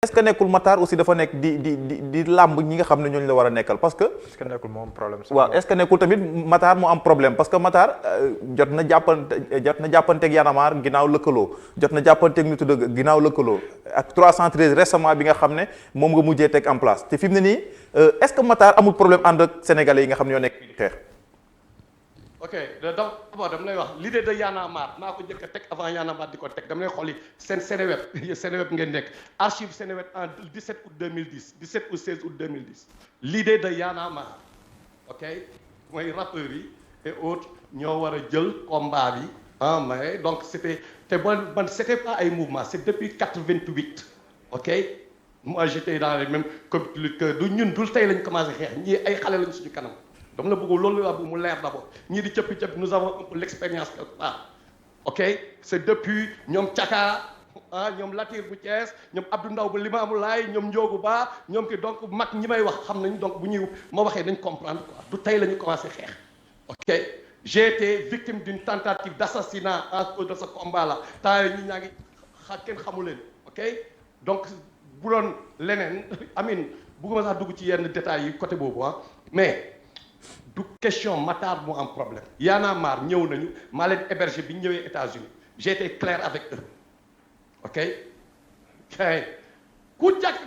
est-ce que nekkul Matar aussi dafa nekk di làmb ñi nga xam ne ñooñu la war a nekkal parce que. est-ce que nekkul moo am problème. waaw est-ce que nekkul tamit Matar mu am problème parce que Matar jot na jàppanteeg Yanamar ginnaaw lëkkaloo jot na jàppanteeg nitu dëgg ginnaaw lëkkaloo ak 313 récemment bi nga xam ne moom nga mujjee teg en place te fi mu ne nii est-ce que Matar amul problème ànd ak sénégalais yi nga xam ne ñoo nekk di xeex. ok d'abord dama lay wax l'idée de Y'en a marre maa ko njëkk a teg avant Y'en a marre di ko teg dama lay xool seen Seneweb Seneweb ngeen nekk archive Seneweb en 17 août 2010 17 ou 16 août 2010 l'idée de Y'en a marre ok mooy rappeurs yi et autres ñoo war a jël combat bi ah mais donc c'était te man c'était pas ay mouvement c'est depuis 88 ok moi j'étais dans les mêmes comme que du ñun dul tey lañ commencé xeex ñii ay xale lañ suñu kanam dama la bëgg loolu la bëgg mu leer d'abord ñii di cëppi nous avons un peu l'expérience quelque part ok c'est depuis ñoom Caka ah ñoom Latir bu Thiès ñoom Abdou Ndaw bu Limamou Laye ñoom Ndiogu Ba ñoom ki donc mag ñi may wax xam nañ donc bu ñuy ma waxee dañ comprendre quoi du tey la ñu commencé xeex ok j'ai été victime d'une tentative d'assassinat à cause de ce combat là temps yii ñi ñaa ngi kenn xamu leen ok donc bu doon leneen Amine bëgguma sax dugg ci yenn détails yi côté boobu ah mais du question Matar moo am problème Y'en a marre ñëw nañu maa leen hébergé bi ñu ñëwee États-Unis j'ai été clair avec eux ok kay ku jàkk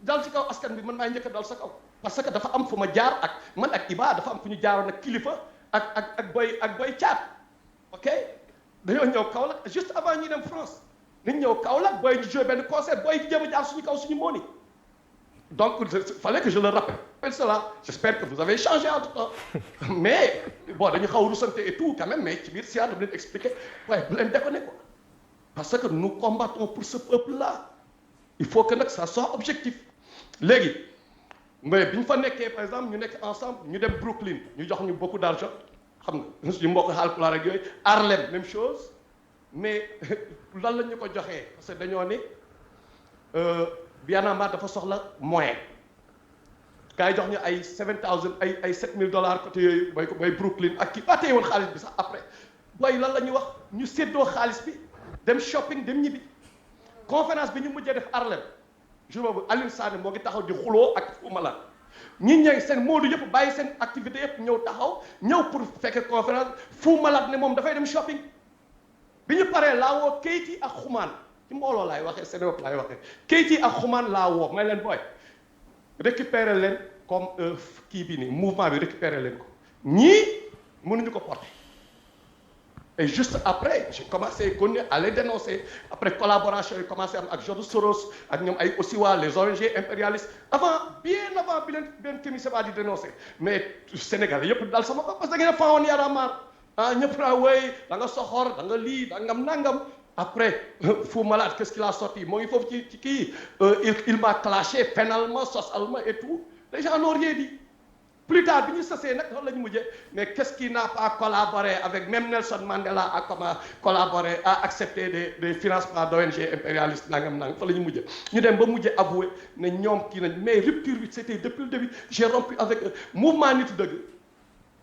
dal ci kaw askan bi man maay njëkk a dal sa kaw parce que dafa am fu ma jaar ak man ak Iba dafa am fu ñu jaaroon ak kilifa ak boy caat ok dañoo ñëw Kaolack juste avant ñuy dem France nañ ñëw Kaolack booy ñu joué benn concert booy di jéem a jaar suñu kaw suñu mooni donc il fallait que je le rappelle cela j'espère que vous avez changé entre temps mais bon dañu xaw rusante et tout quand même mais ci biir si dama leen expliquer waaye bu leen déconner quoi parce que nous combattons pour ce peuple là il faut que nag ça soit objectif léegi mais bi ñu fa nekkee par exemple ñu nekk ensemble ñu dem Brooklyn ñu jox ñu beaucoup d'argent xam nga suñu mbokk Haalpulaar ak yooyu Harlem même chose mais lan la ñu ko joxee parce que dañoo ne Y'en a marre dafa soxla moyen gars yi jox ñu ay 7000 ay $7000 côté yooyu mooy Brooklyn ak kii ba tey woon xaalis bi sax après booy lan la ñuy wax ñu séddoo xaalis bi dem shopping dem ñibbi conférence bi ñu mujjee def Harlem jour boobu Alioune Sané moo ngi taxaw di xuloo ak Fou Malade ñi ñëw seen moodu yëpp bàyyi seen activité yëpp ñëw taxaw ñëw pour fekk conférence Fou Malade ne moom dafay dem shopping bi ñu paree laa woo Keyti ak Xumaan ci mbooloo laay waxee Sénégal laay waxee Keyti ak Xumaan laa woo may leen booy récupérer leen comme kii bi nii mouvement bi récupérer leen ko ñii mënuñu ko porter et juste après j'ai commencé à les dénoncer après collaboration yi commencé am ak George Soros ak ñoom ay Osiwa les ONG impérialistes bien avant bi leen Kémi Séba di dénoncer mais Sénégal yëpp dal sama ko parce que da ngeen a faawoon Y'en a marre ah ñëpp naa wéy da nga soxor da nga lii da nga nangam après Fou Malade qu'est-ce qu'il a sorti moo ngi foofu ci kii il m'a clashé pénalement socialement et tout les gens n'ont rien dit plus tard bi ñu sasee nag loolu la ñu mujjee mais qu'est-ce qui n'a pas collaboré avec même Nelson Mandela a comment collaboré a accepté des financements d'ONG impérialistes nangam fa la ñu mujjee ñu dem ba mujjee avoué ne ñoom kii nañ mais rupture bi c'était depuis le début j'ai rompu avec mouvement Nittu Dëgg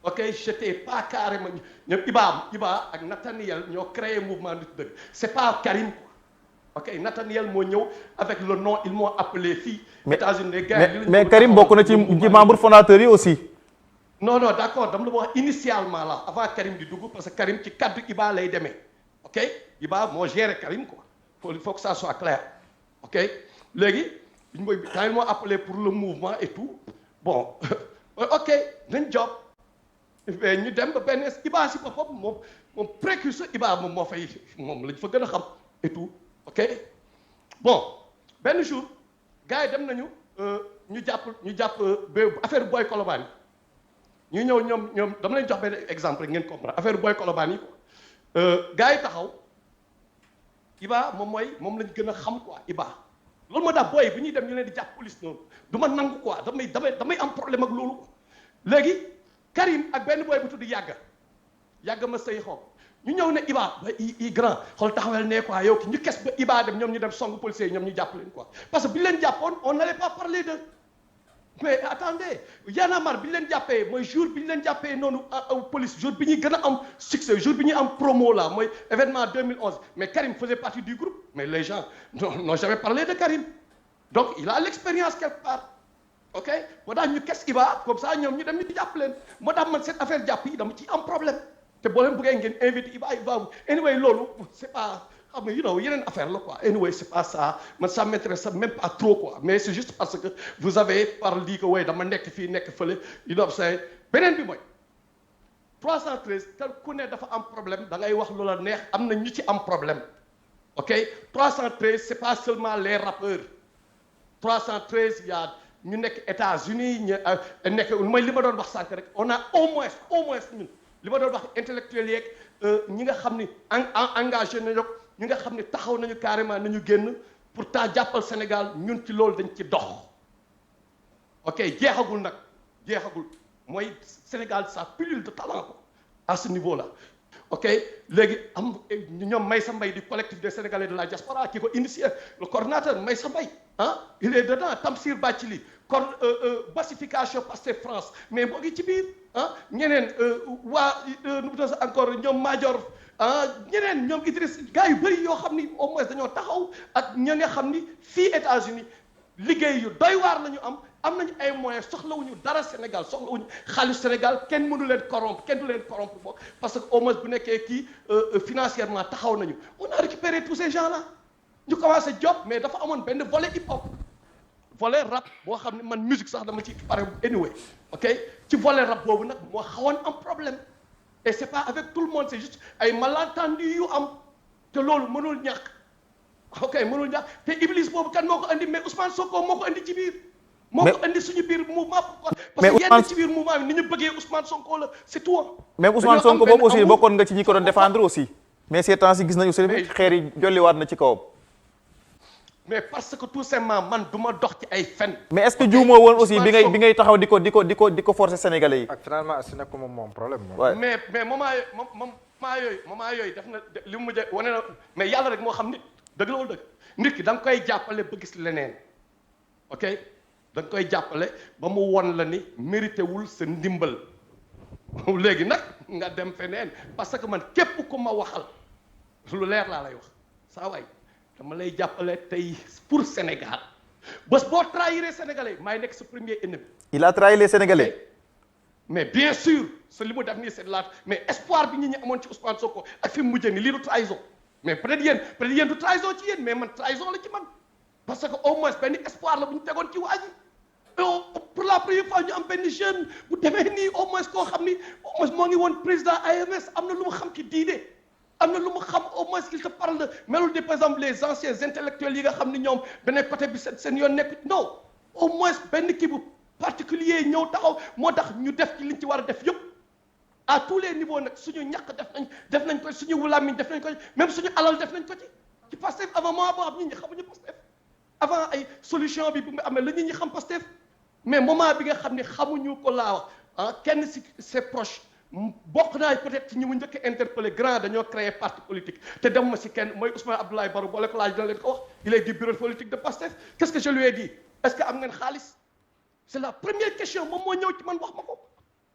ok j'étais pas carrément ñoom Iba ak Nathaniel ñoo créé mouvement Nittu Dëgg c'est pas Karim quoi ok Nathaniel moo ñëw avec le nom ils m'ont appelé fii États-Unis les gars mais Karim bokk na ci membre fondateur yi aussi non d'accord dama la wax initialement là avant Karim di dugg parce que Karim ci kaddu Iba lay demee ok Iba moo géré Karim quoi il faut que ça soit clair ok léegi quand ils m'ont appelé pour le mouvement et tout bon ok nañ job ñu dem ba benn Iba si boppam moom précurseur Iba moom lañ fa gën a xam et tout ok bon benn jour gars yi dem nañu ñu jàpp affaire Boy Colobane ñu ñëw ñoom dama leen jox benn exemple rek ngeen comprendre affaire Boy Colobane yi quoi gars yi taxaw Iba moom lañ gën a xam quoi Iba loolu moo tax booy bu ñuy dem ñu leen di jàpp police noonu du ma nangu quoi damay am problème ak loolu quoi léegi Karim ak benn booy bu tudd yàgg ma sëy xaw ñu ñëw ne Iba ba i grand xool taxawel ne quoi yow ki ñu kes ba Iba dem ñoom ñu dem song policiers yi ñoom ñu jàpp leen quoi parce que bi ñu leen jàppoon on n'allait pas parler d'eux mais attendez Y'en a marre bi ñu leen jàppee mooy jour bi ñu leen jàppee noonu police jour bi ñuy gën a am succès jour bi ñuy am promo là mooy événement 2011 mais Karim faisait partie du groupe mais les gens n'ont jamais parlé de Karim donc il a l'expérience quelque part ok moo tax ñu kes Iba comme ça ñoom ñu dem ñu jàpp leen moo tax man cette affaire jàpp yi dama ci am problème te boo leen bëggee ngeen invité Iba anyway loolu c'est pas xam nga you know yeneen affaire la quoi anyway c'est pas ça man ça m'intéresse même pas trop quoi mais c'est juste parce que vous avez parlé que way dama nekk fii nekk fële you know say beneen bi mooy 313 te ku ne dafa am problème da ngay wax lu la neex am na ñu ci am problème ok 313 c'est pas seulement les rappeurs 313 il y a ñu nekk États-Unis ñu nekk mooy li ma doon wax sànq rek on a au moins ñun li ma doon wax intellectuels yeeg ñi nga xam ni engagé nañu ñi nga xam ni taxaw nañu carrément nañu génn pourtant jàppal Sénégal ñun ci loolu dañ ci dox ok jeexagul nag jeexagul mooy Sénégal ça pullule de talent quoi à ce niveau là ok léegi am ñoom Maysa Mbaye du collectif des Sénégalais de la diaspora qui ko initié le coordinateur Maysa Mbaye ah il est dedans Tamsir Bathily pacification Pastef France mais moo ngi ci biir ah ñeneen waa nu mu tudd encore ñoom Madior ah ñeneen ñoom Idriss gars yu bëri yoo xam ni au moins dañoo taxaw ak ña nga xam ni fii États-Unis liggéey yu doy waar la ñu am nañu ay moyens soxlawuñu dara Sénégal soxlawuñu xaalis Sénégal kenn mënu leen corrompre kenn du leen corrompre boo parce que au moins bu nekkee kii financièrement taxaw nañu on a récupéré tous ces gens là ñu commencé job mais dafa amoon benn volet hip hop volet rap boo xam ne man musique sax dama ci pare anyway ok ci volet rap boobu nag moo xawoon am problème et c'est pas avec tout le monde c'est juste ay malentendus yu am te loolu mënul ñàkk ok mënul ñàkk te Iblis boobu kan moo ko andi mais Ousmane Sonko moo ko andi ci biir moo ko andi suñu biir mouvement pourquoi parce que yenn ci biir mouvement bi ni ñu bëggee Ousmane Sonko la c'est tout même Ousmane Sonko boobu aussi bokkoon nga ci ñi ko doon défendre aussi mais ces temps-ci gis nañu aussi xeer yi jolliwaat na ci kawam mais parce que tout simplement man du ma dox ci ay fen mais est-ce que juumoo woon aussi bi ngay taxaw di ko forcer sénégalais yi ak finalement est-ce que moom problème mais moment yooyu def na li mu mujj wane na mais yàlla rek moo xam nit dëgg la wala dëgg nit ki da nga koy jàppale ba gis leneen ok da nga koy jàppale ba mu won la ni mérité wul sa ndimbal léegi nag nga dem feneen parce que man képp ku ma waxal lu leer laa lay wax saa waay dama lay jàppale tey pour Sénégal bés boo trahiré Sénégalais maay nekk sa premier ennemi. il a trahi les Sénégalais. mais bien sûr ce li mu def nii c'est de la mais espoir bi ñi amoon ci Ousmane Sonko ak fi mu mujjee nii lii du trahison mais peut-être yéen du trahison ci yéen mais man trahison la ci man parce que au moins benn espoir la bu ñu tegoon ci waa ji pour la première fois ñu am benn jeune bu demee nii au moins koo xam ni au moins moo ngi woon président AMS am na lu mu xam ci diine am na lu mu xam au moins qu'il te parle de melul de par exemple les anciens intellectuels yi nga xam ni ñoom beneen côté bi seen yoon nekk non au moins benn kii bu particulier ñëw taxaw moo tax ñu def ci liñ ci war a def yëpp à tous les niveaux nag suñu ñàkk def nañ ko suñu làmmiñ def nañ ko même suñu alal def nañ ko ci Pastef avant moment boo xam nit ñi xamuñu Pastef avant ay solution bi bu mu amee la nit ñi xam Pastef mais moment bi nga xam ne xamuñu ko laa wax ah kenn si ses proches bokk naa peut-être ci ñi mu njëkk a interpellé grand dañoo créer parti politique te dem ma si kenn mooy Ousmane Abdoulaye Barrow boole ko laaj dina leen ko wax il est du bureau politique de Pastef qu'est-ce que je lui ai dit est-ce que am ngeen xaalis c'est la première question moom moo ñëw ci man wax ma ko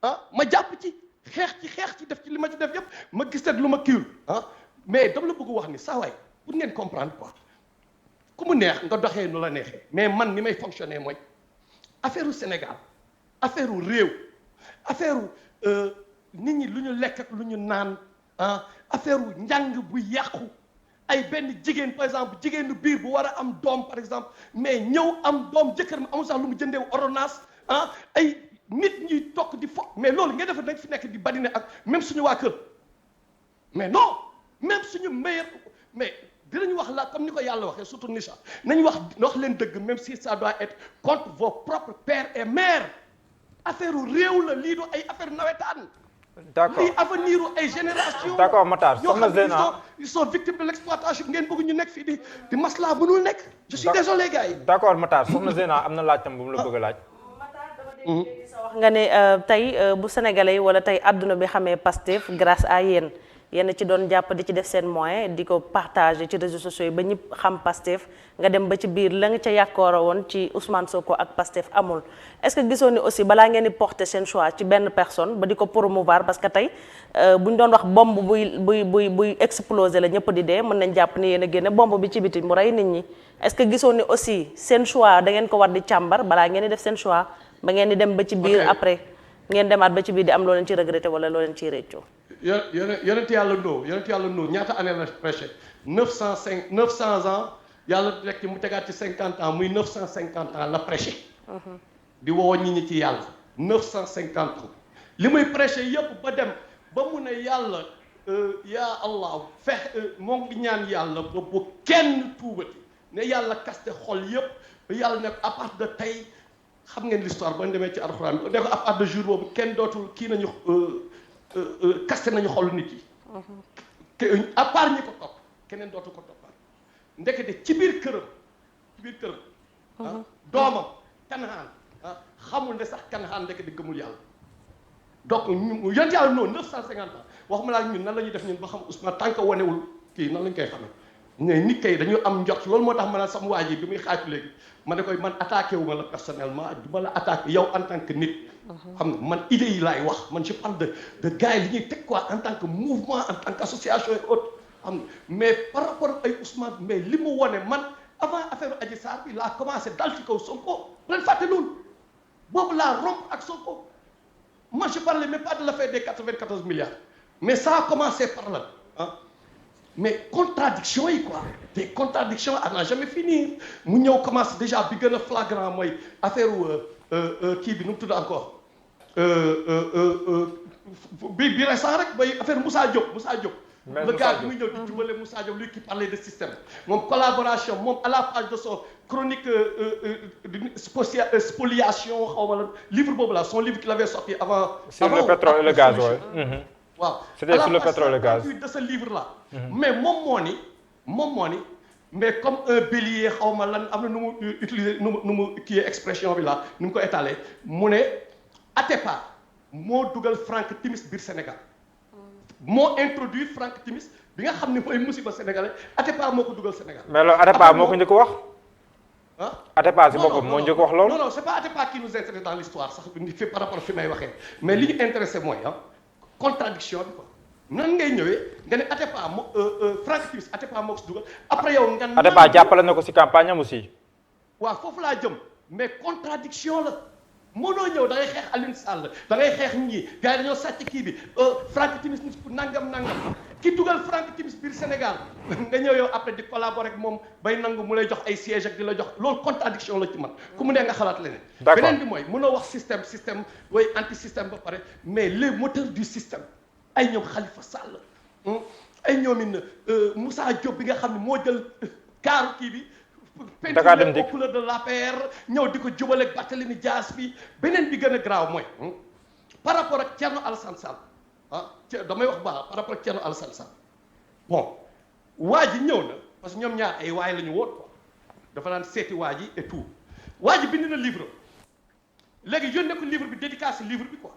ah ma jàpp ci xeex ci def ci li ma ci def yëpp ma gis lu ma kiiwul ah mais dama la bëgg wax ni saa waay pour ngeen comprendre quoi ku mu neex nga doxee nu la neexee mais man ni may fonctionner mooy affaire u Sénégal affaire u réew affaire u nit ñi lu ñu lekk ak lu ñu naan ah affaire u njàng bu yàqu ay benn jigéen par exemple jigéenu biir bu war a am doom par exemple mais ñëw am doom jëkkër mi amul sax lu mu jëndee ordonnance ah ay nit ñuy tokk di fo mais loolu nga defa nañ fi nekk di badine ak même suñu waa kër mais non même suñu meilleur mais dinañ wax la comme ni ko yàlla waxee surtout Nicha nañ wax leen dëgg même si ça doit être contre vos propres pères et mères affaire u réew la lii du ay affaire nawetaan. d'accord lii avenir u ay génération. d'accord Matar soxna Zeyna ils sont victimes de l'exploitation ngeen bëgg ñu nekk fii di maslaa mënul nekk. je suis désolé gars yi. d'accord Matar soxna Zeyna am na laaj tam bu mu la bëgg a laaj. wax nga ne tey bu sénégalais wala tey adduna bi xamee Pastef grâce à yéen yéen ci doon jàpp di ci def seen moyen di ko partager ci réseaux sociaux yi ba ñëpp xam Pastef nga dem ba ci biir la nga ca yàkkoora woon ci Ousmane Sonko ak Pastef amul est-ce que gisoon ni aussi balaa ngeen di porter seen choix ci benn personne ba di ko promouvoir parce que tey bu ñu doon wax bombe buy exploser la ñëpp di dee mën nañ jàpp ni yéen a génne bombe bi ci biti mu rey nit ñi est-ce que gisoon ni aussi seen choix da ngeen ko war di càmbar balaa ngeen di def seen choix ba ngeen di dem ba ci biir après ngeen demaat ba ci biir di am loo leen ci regretter wala loo leen ciy réccu yonent yàlla Nuux ñaata année la prêché 900 ans yàlla rek mu tegaat ci 50 ans muy 950 ans la prêché di woo nit ñi ci yàlla 950 ans li muy prêché yépp ba dem ba mu ne yàlla yaa allah moo ngi ñaan yàlla ba bu kenn tuubati ne yàlla kaste xol yépp yàlla ne à partir de tey xam ngeen l'histoire ba ñu demee ci alxuraan bi ne ko à partir de jour boobu kenn dootul kii nañu kaste nañu xolu nit yi à part ñi ko topp keneen dootu ko toppaat ndekete ci biir këram doomam Kanaan xamul ne sax Kanaan ndekete gëmul yàlla donc ñu yonent yàlla noonu 950 ans waxuma laa ñun nan la ñuy def ñun ba xam Ousmane tant que wanewul kii nan lañ koy xamee mais nit kay dañu am njort loolu moo tax ma ne sama waa ji bi muy xaaju léegi ma ne koy man attaqué wu ma la personnellement du ma la attaqué yow en tant que nit xam nga man idée yi laay wax man je parle de gars yi li ñuy teg quoi en tant que mouvement en tant que association et autres xam nga mais par rapport ay Ousmane mais li mu wone man avant affaire Adji Sarr bi laa commencé dal ci kaw Sonko bu leen fàtte loolu boobu laa romp ak Sonko moi je parlais même pas de l'affaire des 94 milliards mais ça a commencé par là mais contradiction yi quoi des contradictions à n'en jamais finir mu ñëw commencé déjà bi gën a flagrant mooy affaire kii bi nu mu tudd encore bi récent rek bay affaire Moussa Diop le gars bi muy ñëw di jubale Moussa Diop lui qui parlait de système moom collaboration moom à la page de son chronique spoliation xaw ma la livre boobu là son livre qu'il avait sorti avant sur le pétrole et le gaz waaw c'était sur le pétrole et le gaz de ce livre là mais moom moo ni mais comme un bélier xaw ma lan am na nu mu utiliser nu mu kii expression bi là nu mu ko étaler mu ne Atepa moo dugal Franck Timis biir Sénégal moo introduit Franck Timis bi nga xam ne mooy musiba sénégalais Atepa moo ko dugal Sénégal. mais loolu Atepa moo ko njëkk wax. ah Atepa si boppam moo njëkk wax loolu. non c'est pas Atepa qui nous intéresse dans l'histoire sax fi par rapport fi may waxee mais li ñu intéressé mooy contradiction bi quoi nan ngay ñëwee nga ne Atepa moo Franck Timis Atepa moo ko si dugal après yow nga. Atepa jàppale na ko si campagne am aussi. waaw foofu laa jëm mais contradiction la mënoo ñëw da ngay xeex Alioune Sall da ngay xeex ñii gars yi dañoo sàcc kii bi Franck Timis nit ku nangam ki dugal Franck Timis biir Sénégal nga ñëw yow après di collaborer ak moom bay nangu mu lay jox ay siège ak di la jox loolu contradiction la ci man ku mu ne nga xalaat leneen. beneen bi mooy mënoo wax système way anti système ba pare mais les moteurs du système ay ñoom Khalifa Sall ay ñoomin Moussa Diop bi nga xam ne moo jël kaaru kii bi. Dakar Dem Dikk couleur de l'APR ñëw di ko jubale ak Barthélémy Dias bi beneen bi gën a graaw mooy par rapport ak Thierno Alassane Sall damay wax baax par rapport ak Thierno Alassane Sall bon waa ji ñëw na parce que ñoom ñaar ay waay la ñu woon quoi dafa naan seeti waa ji et tout waa ji bind na livre léegi yónnee ko livre bi dédicacé livre bi quoi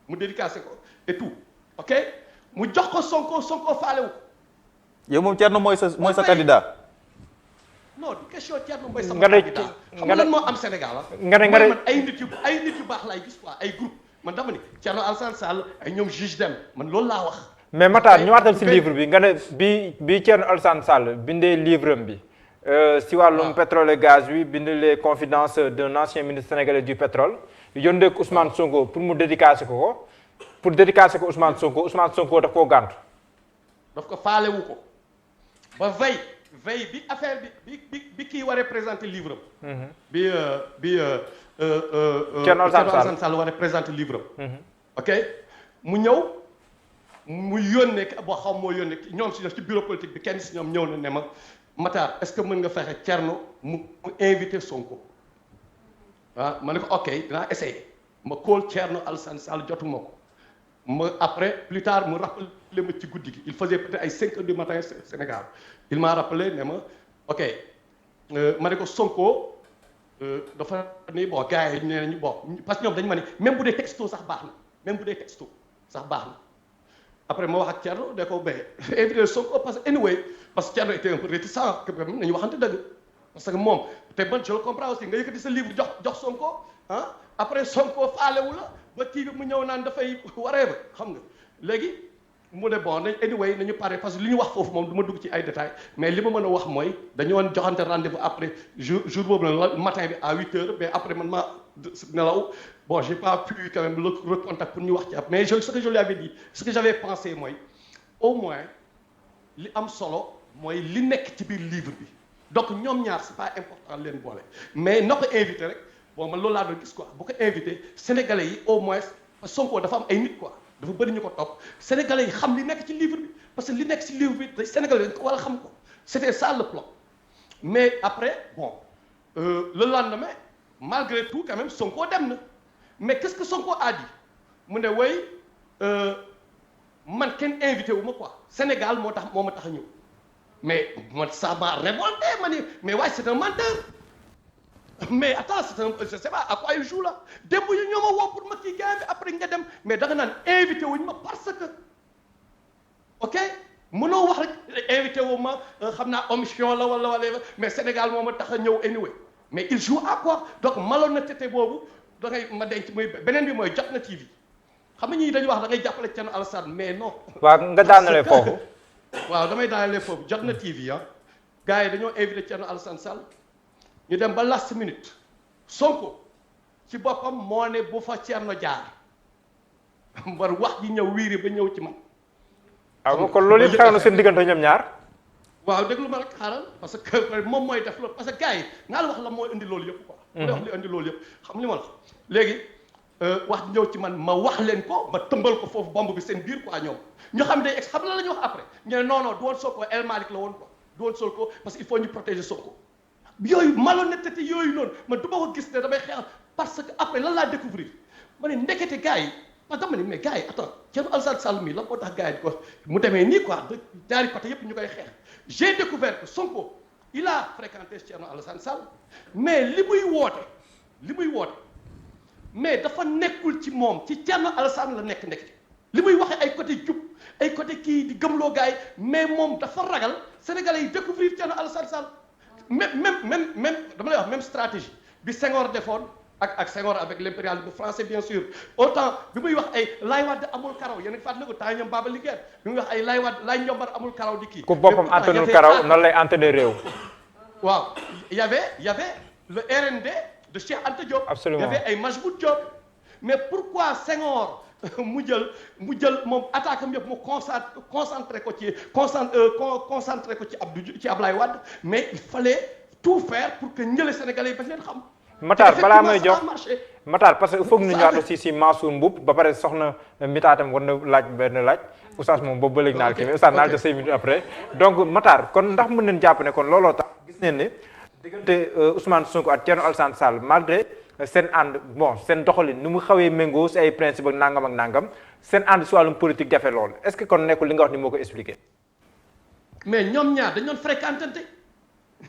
mu dédicacé ko et tout ok mu jox ko Sonko faalewu ko yow moom Thierno mooy sa candidat. non du question Thierno mooy sama candidat xam nga lan moo am Sénégal nga ne man ay nit yu baax laay gis quoi ay groupe man dama ni Thierno Alassane Sall ay ñoom juge dem man loolu laa wax. mais Matar ñëwaatal si livre bi nga ne bi Thierno Alassane Sall bindee livre am bi si wàllum pétrole et gaz bi bind les confidences d'un ancien ministre sénégalais du pétrole yónnee ko Ousmane Sonko pour mu dédicacer ko Ousmane Sonko daf koo gàntu. daf ko faalewu ko ba veille bi affaire bi kii waree présenter livre am. bi Thierno Alassane Sall waree présenter livre am. ok mu ñëw mu yónnee boo xam moo yónnee ñoom si ci bureau politique bi kenn si ñoom ñëw na ne ma Matar est-ce que mën nga fexe Thierno mu invité Sonko ma ne ko ok dinaa essayer ma call Thierno Alassane Sall jotuma ko ma après plus tard mu rappelé ma ci guddi gi il faisait peut-être ay 5 heures du matin Sénégal il m'a rappelé ne ma ok ma ne ko Sonko dafa ni bon gars yi nee nañu bon parce que ñoom dañu ma ne même bu dee texto sax baax na après ma wax ak Thierno de ko béyee invité Sonko parce que anyway parce que Thierno était un peu réticent quand même nañu waxante dëgg parce que moom te man je le comprends aussi nga yëkkati sa livre jox Sonko ah après Sonko faalewu la ba kii bi mu ñëw naan dafay waree ba xam nga léegi mu ne bon nañ anyway nañu pare parce que li ñu wax foofu moom du ma dugg ci ay détails mais li ma mën a wax mooy dañu woon joxante rendez-vous après jour boobu la matin bi à 8h mais après man maa nelaw bon j'ai pas pu quand même le contact pour ñu wax ci mais ce que je lui avais dit ce que j'avais pensé mooy au moins li am solo mooy li nekk ci biir livre bi donc ñoom ñaar c'est pas important leen boole mais na ko invité rek bon man loolu laa doon gis quoi bu ko invité sénégalais yi au moins Sonko dafa am ay nit quoi dafa bëri ñu ko topp sénégalais yi xam li nekk ci livre bi parce que li nekk ci livre bi sénégalais dañ ko war a xam ko c'était ça le plan mais après bon le lendemain malgré tout quand même Sonko dem na mais qu'est-ce que Sonko a dit mu ne way man kenn invité wu ma quoi Sénégal moo ma tax a ñëw mais man ça m'a révolté ma ni mais waaye c'est un menteur mais attends je sais pas à quoi il joue là démb yi ñoo ma woo pour ma kii gars bi après nga dem mais da nga naan invité wuñ ma parce que ok mënoo wax rek invité wu ma xam naa omission la wala mais Sénégal moo ma tax a ñëw anyway mais il joue à quoi donc malhonnêteté boobu da ngay ma denc muy beneen bi mooy Jotna TV xam nga ñii dañuy wax da ngay jàppale Thierno Alassane mais non. waaw nga daanale foofu. waaw damay daanale foofu Jotna TV ah gars yi dañoo invité Thierno Alassane Sall ñu dem ba last minute Sonko ci boppam moo ne bu fa Thierno jaar mbar wax ji ñëw wiiri ba ñëw ci man. waaw kon loolu yëpp xew na seen diggante ñoom ñaar. waaw déglu ma rek xaaral parce que moom mooy def loolu parce que gars yi naa la wax la mooy indi loolu yëpp quoi. mu wax li indi loolu yëpp xam li ma la léegi wax ji ñëw ci man ma wax leen ko ma tëmbal ko foofu bomb bi seen biir quoi ñoom ñu xam day ex xam la la ñu wax après ñu ne non du woon Sonko El Malick la woon quoi du woon Sonko parce que il faut ñu protéger Sonko yooyu malhonnêteté yooyu noonu man du ma ko gis ne damay xeex parce que après lan laa découvrir ma ne ndekete gars yi parce que dama ne mais gars yi attends Thierno Alassane Sall mi la moo tax gars yi ko mu demee nii quoi ñaari côté yëpp ñu koy xeex j'ai découvert que Sonko il a fréquenté Thierno Alassane Sall mais li muy woote mais dafa nekkul ci moom ci Thierno Alassane la nekk li muy waxee ay côté jub ay côté kii di gëmloo gars yi mais moom dafa ragal sénégalais yi découvrir Thierno Alassane Sall même dama lay wax même stratégie bi Senghor defoon ak Senghor avec l'impérialisme français bien sûr autant bi muy wax ay Laye Wade amul karaw yéen a ngi fàttali ko temps ñoom Baba Linguère bi muy wax ay Laye Wade Laye Ndiombar amul karaw di kii. ku boppam antanul karaw noonu lay antané réew. waaw y avait le RND de Cheikh Anta Diop. Absolument. y avait ay Majmout Diop mais pourquoi Senghor mu jël moom attaque am yëpp mu concentré ko ci Ablaye Wade mais il fallait tout faire pour que ñële Sénégalais yi bañ leen xam. Matar balaa may jox Matar parce que il faut que ñu ñëwaat aussi si Mansour Mboup ba pare soxna mitaatam war na laaj benn laaj oustaz moom boobu ba léegi naal kii mais oustaz naal jox 5 minutes après donc Matar kon ndax mën nañ jàpp ne kon looloo tax gis nañ ne diggante Ousmane Sonko ak Thierno Alassane Sall malgré seen ànd bon seen doxalin ni mu xawee méngoo si ay principe ak nangam seen ànd si wàllum politique jafe lool est-ce que kon nekkul li nga wax ni moo ko expliqué. mais ñoom ñaar dañu doon fréquenté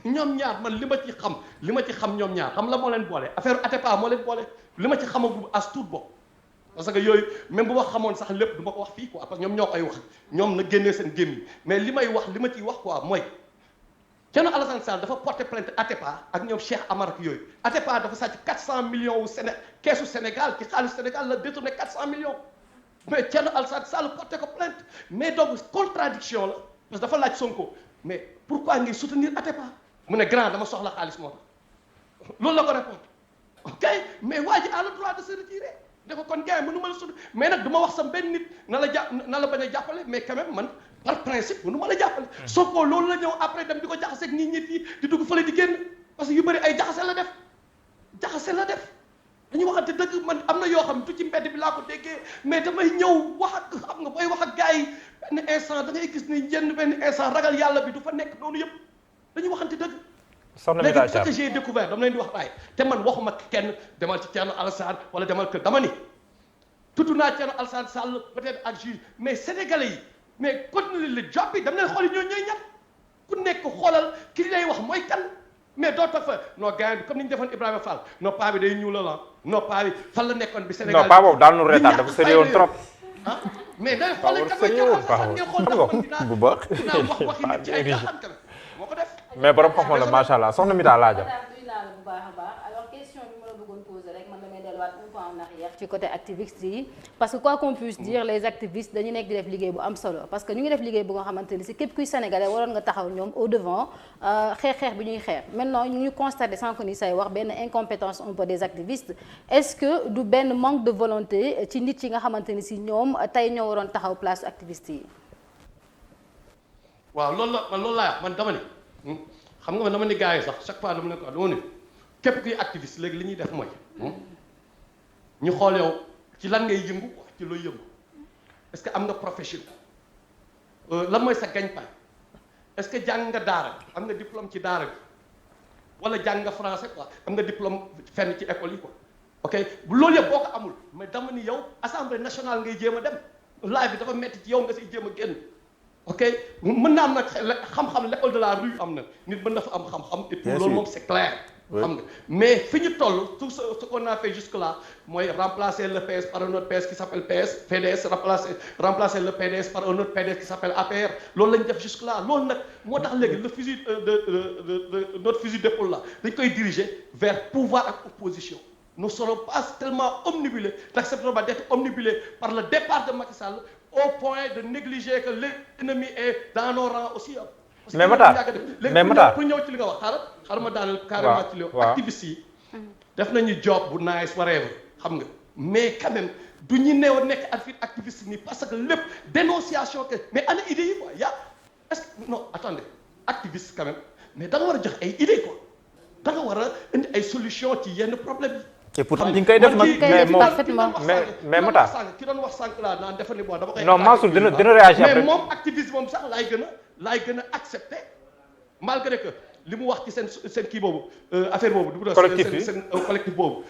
ñoom ñaar man li ma ci xam ñoom ñaar xam la moo leen boole affaire Atepa moo leen boole li ma ci xamagum as tuut bokk parce que yooyu même bu ma xamoon sax lépp du ma ko wax fii quoi parce que ñoom ñoo koy wax ñoom na génnee seen gémmiñ mais li ma ciy wax quoi mooy Thierno Alassane Sall dafa porter plainte Atepa ak ñoom Cheikh Amar ak yooyu Atepa dafa sàcc 400 millions wu keesu Sénégal ci xaalis Sénégal la détourné 400 millions mais Thierno Alassane Sall porté ko plainte mais donc contradiction la parce que dafa laaj Sonko mais pourquoi ngay soutenir Atepa mu ne grand dama soxla xaalis moo tax loolu la ko répondre ok mais waa ji a le droit de se retirer dafa kon gars yi mënu ma la soutenir mais nag du ma wax sam benn nit na la bañ a jàppale mais quand même man par principe mënu ma la jàppale Sonko loolu la ñëw après dem di ko jaxaseeg nit ñi di dugg fële di génn parce que yu bëri ay jaxase la def dañuy waxante dëgg man am na yoo xam du ci mbedd bi laa ko déggee mais damay ñëw wax ak xam nga booy wax ak gars yi benn instant da ngay gis ni yenn benn instant ragal yàlla bi du fa nekk noonu yëpp dañuy waxante dëgg. léegi ce que j'ai découvert dama leen di wax raay te man waxuma kenn demal ci Thierno Alassane wala demal kër dama ni tudd naa Thierno Alassane Sall peut-être ak juge mais sénégalais yi mais continuer le job bi dama leen xool ñooy ñett ku nekk xoolal ki lay wax mooy kan mais doo toog fa non gars comme ni ñu defoon Ibrahima Fall non paa bi day ñuulal non paa bi fan la nekkoon bi Sénégal non paa boobu daal nu reetaan dafa sérieux woon trop ah mais day xoolee ka may caaxaan sax ngeen xool ndax man dinaa bu baax dinaa wax waxi nit ci ay caaxaan tamit moo ko def. mais borom xam-xam la macha allah soxna mi daal laa jëm. duy naa la bu baax a baax alors question bi ma la bëggoon poser rek man damay delluwaat un peu en arrière ci côté activiste yi parce que quoi qu'on puisse dire les activistes dañu nekk di def liggéey bu am solo parce que ñu ngi def liggéey bu nga xamante ni si képp kuy sénégalais waroon nga taxaw ñoom au devant xeex bi ñuy xeex maintenant ñu constaté sans que ni say wax benn incompétence un peu des activistes est-ce que du benn manque de volonté ci nit yi nga xamante ni si ñoom tey ñoo waroon taxaw place activiste yi. waaw loolu la man loolu laa wax man dama ne xam nga man dama ne gars yi sax chaque fois dama ne ko dama ne képp kuy activiste léegi li ñuy def mooy ñu xool yow ci lan ngay yëngu ci looy yëngu est-ce que am nga profession lan mooy sa gagne-pain est-ce que jàng nga daara am nga diplôme ci daara bi wala jàng nga français quoi am nga diplôme fenn ci école yi quoi ok bu loolu yëpp boo ko amul mais dama ni yow assemblée nationale ngay jéem a dem live bi dafa metti ci yow nga siy jéem a génn ok mën naa am nag xam-xam l'école de la rue am na nit mën na fa am xam-xam et tout loolu moom c'est clair xam nga mais fi ñu toll tout ce qu'on a fait jusque là mooy remplacer le PS par un autre PS qui s'appelle PDS remplacer le PDS par un autre PDS qui s'appelle APR loolu la ñu def jusque là loolu nag moo tax léegi le fusil de notre fusil d'épaule là dañ koy diriger vers pouvoir ak opposition nous ne serons pas tellement omnibulés n'accepterons pas d'être omnibulés par le départ de Macky Sall au point de négliger que l'ennemi est dans nos rangs aussi mais Matar pour ñëw ci li nga wax xaaral ma daaneel carrément ci li activistes yi def nañu job bu nice whatever xam nga mais quand même du ñu neew nekk activiste nii parce que lépp dénonciation que mais ana idée yi quoi est-ce que non attendez activiste quand même mais da nga war a jox ay idées quoi da nga war a indi ay solution ci yenn problème yi et pourtant ñu ngi koy def nag mais moom mais Matar ki doon wax sànq laa naan dafa ni bon dama koy non Mansour dina réagir après mais moom activiste moom sax laay gën a accepté malgré que li mu wax ci seen kii boobu affaire boobu du mu collectif bi seen collectif boobu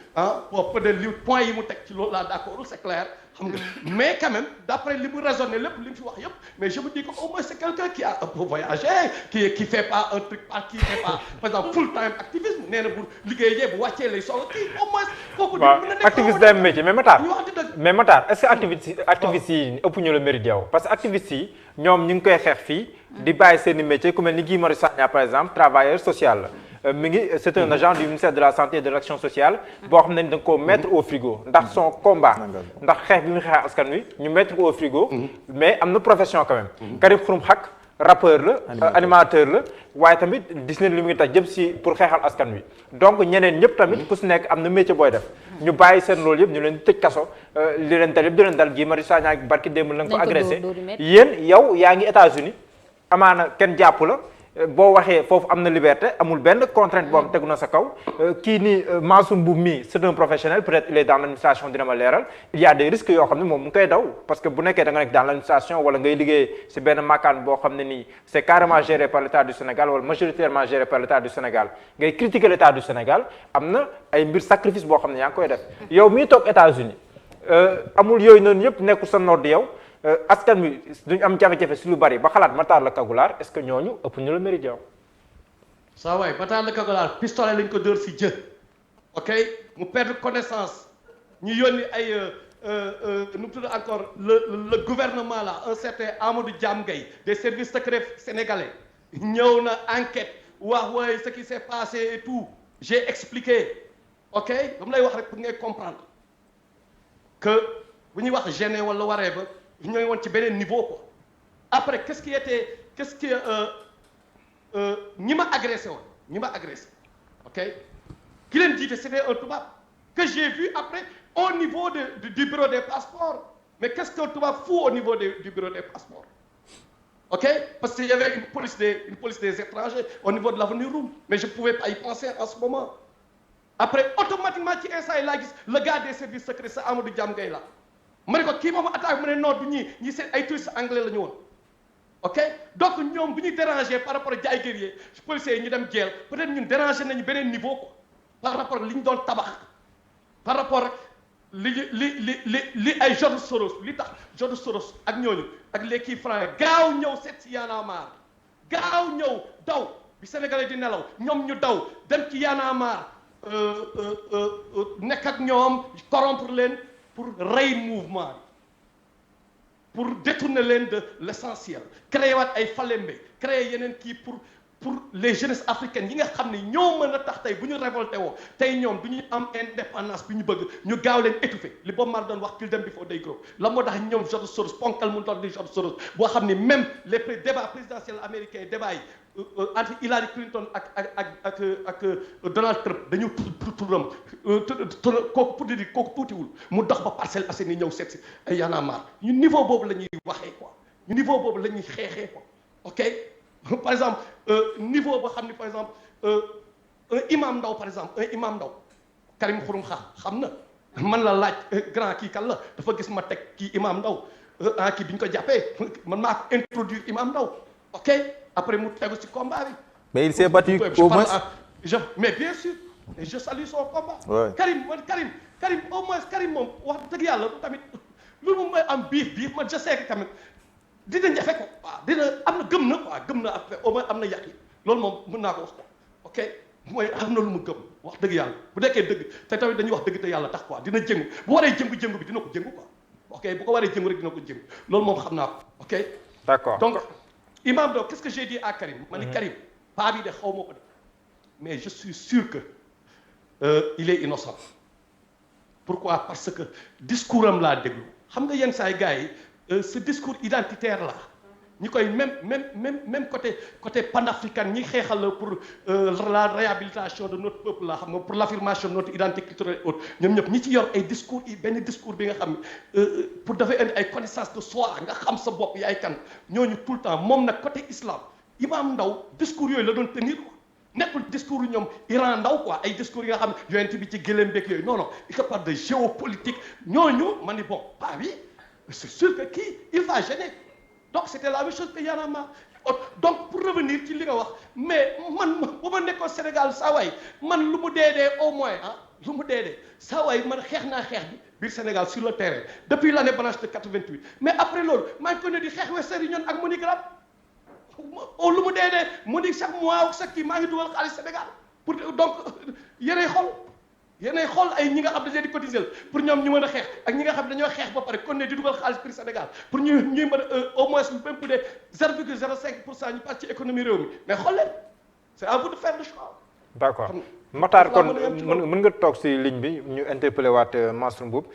peut-être li point yi mu teg ci loolu laa d'accord c'est clair xam nga mais quand même d'après li mu raisonné lépp li mu fi wax yëpp mais je me dis que au moins c'est quelqu'un qui a un peu voyagé qui fait pas un truc qui fait pas par exemple full time activisme nee na bu liggéeyee bu wàccee lay soxla kii au moins kooku mën na nekk activiste day am métier mais Matar est-ce que activiste yi ëpp ñu la mérite yow parce que activiste yi ñoom ñu ngi koy xeex fii di bàyyi seen i métier ku mel ni Guy Marius Sagna par exemple travailleur social mi ngi c'est un agent du ministère de la santé et de l'action sociale boo xam ne da nga koo mettre au frigo ndax son combat ndax xeex bi mu xeex askan wi ñu mettre au frigo mais am na profession quand même Karim Xurum Xaq rappeur la animateur la waaye tamit gis nañ li mu ngi tax jëm si pour xeexal askan wi donc ñeneen ñëpp tamit ku si nekk am na métier booy def ñu bàyyi seen loolu yëpp ñu leen tëj kaso li leen dal yëpp di leen dal Guy Marius Sagna ak barki démb la nga ko agressé yéen yow yaa ngi États-Unis amaana kenn jàpp la boo waxee foofu am na liberté amul benn contrainte boo am tegu na sa kaw kii nii Mansour Mboum mii c'est un professionnel peut-être il est dans l'administration dina ma leeral il y a des risques yoo xam ne moom mu ngi koy daw parce que bu nekkee da nga nekk dans l'administration wala ngay liggéey si benn makkaan boo xam ne nii c'est carrément géré par l'État du Sénégal wala majoritairement géré par l'État du Sénégal ngay critiquer l'État du Sénégal am na ay mbir sacrifice boo xam ne yaa ngi koy def yow mii toog États-Unis amul yooyu noonu yëpp nekkul sa nodd yow askan wi duñ am jafe-jafe si lu bari ba xalaat Matar la Kagulaar est-ce que ñooñu ëpp ñu la mérite yow. saa waay Matar la Kagulaar pistolet lañ ko dóor si jë ok mu perdre connaissance ñu yónni ay nu mu tudd encore le gouvernement là un certain Amadou Diam Gueye des services secrets sénégalais ñëw na enquête wax waaye ce qui s'est passé et tout j'ai expliqué ok dama lay wax rek pour ngay comprendre que bu ñuy wax gêné wala waree ba. ñooy woon ci beneen niveau quoi après qu'est-ce qui ñi ma agressé ok ki leen jiite c'était un tubaab que j'ai vu après au niveau du bureau des passeports mais qu'est-ce qu'un tubaab fout au niveau du bureau des passeports ok parce qu'il y avait une police des étrangers au niveau de l'avenue Roume mais je pouvais pas y penser en ce moment après automatiquement ci instant yi laa gis le gars des services secrets sa Amadou Diam Gueye la ma ne ko kii moom attaque mu ne non du ñi seen ay touristes anglais la ñu woon ok donc ñoom bu ñuy déranger par rapport ak jaay guerrier policiers yi ñu dem jeel peut-être ñun déranger nañu beneen niveau quoi par rapport ak li ñu doon tabax par rapport ak li ay George Soros li tax George Soros ak ñooñu ak les kii francs gaaw ñëw seet si Y'en a marre gaaw ñëw daw bi Sénégalais di nelaw ñoom ñu daw dem ci Y'en a marre nekk ak ñoom corrompre leen pour rey mouvement pour détourner leen de l'essentiel créer waat ay Falembe créer yeneen kii pour les jeunesses africaines yi nga xam ne ñoo mën a tax tey bu ñu révolté woo tey ñoom du ñu am indépendance bi ñu bëgg ñu gaaw leen étouffé li Bob Marley doon wax kill them before they grow la moo tax ñoom George Soros ponkal mu doon di George Soros boo xam ni même les débats présidentiels américains débat yi entre Hillary Clinton ak Donald Trump dañu turam kooku pour dire kooku tuutiwul mu dox ba Parcelles Assainies ñëw seet si ay Y'en a marre ñu niveau boobu la ñuy waxee quoi ñu niveau boobu la ñuy xeexee quoi ok par exemple niveau boo xam ni par exemple un imam Ndaw par exemple un imam Ndaw Karim Xurum xam na man la laaj grand kii kan la dafa gis ma teg kii imam Ndaw kii bi ñu ko jàppee man maa ko introduire imam Ndaw ok après mu tegu ci combat bi. mais il s'est battu au moins. mais bien sûr je salue son combat. Ouais. Karim au moins Karim moom wax dëgg yàlla tamit loolu moom mooy am biir man je sais que tamit dina jafe ko waaw dina am na gëm na quoi gëm na après au moins am na yàq yi loolu moom mën naa ko wax ko ok mooy am na lu mu gëm wax dëgg yàlla bu nekkee dëgg te tamit dañuy wax dëgg te yàlla tax quoi dina jëngu bu waree jëngu bi dina ko jëngu quoi ok bu ko waree jëngu rek dina ko jëngu loolu moom xam naa ko ok. D'accord. Donc Imam Ndaw qu'est-ce que j'ai dit à Karim ma ni Karim paa bi de xaw ma ko de mais je suis sûr que il est innocent pourquoi parce que discours am laa déglu xam nga yenn saa yi gars yi ce discours identitaire là ñi koy même côté panafricain ñi xeexal la pour la réhabilitation de notre peuple là xam nga pour l'affirmation de notre identité culturelle et autres ñoom ñëpp ñi ci yor ay discours yi benn discours bi nga xam ne pour dafay indi ay connaissance de soi nga xam sa bopp yaay kan ñooñu tout le temps moom nag côté islam Imam Ndaw discours yooyu la doon tenir quoi nekkul discours yu ñoom Iran Ndaw quoi ay discours yi nga xam ne yonent bi ci gëléem beeg yooyu non il parle de géopolitique ñooñu ma ni bon pas bi c'est sûr que kii il va gêner donc c'était la même chose que Y'en a marre donc pour revenir ci li nga wax mais man bu ma nekkoon Sénégal saa waay man lu mu dee au moins lu mu dee saa waay man xeex naa xeex bi biir Sénégal sur le terrain depuis l'année blanche de 88 mais après loolu maa ngi ko ne di xeex Western Union ak MoneyGram lu mu dee Monique chaque mois chaque kii maa ngi dugal xaalis Sénégal pour donc yéenay xool ay ñi nga xam ne dañu di cotiser pour ñoom ñu mën a xeex ak ñi nga xam ne dañoo xeex ba pare kon ne di dugal xaalis pour Sénégal pour ñuy mën a au moins même bu dee 0,05% ñu pass ci économie réew mi mais xool leen c'est à vous de faire le choix. D'accord Matar kon mën nga toog ci ligne bi ñu interpeller waat Mansour Mboup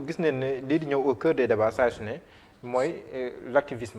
gis nañ ne lii di ñëw au cœur des débats saa su ne mooy l'activisme.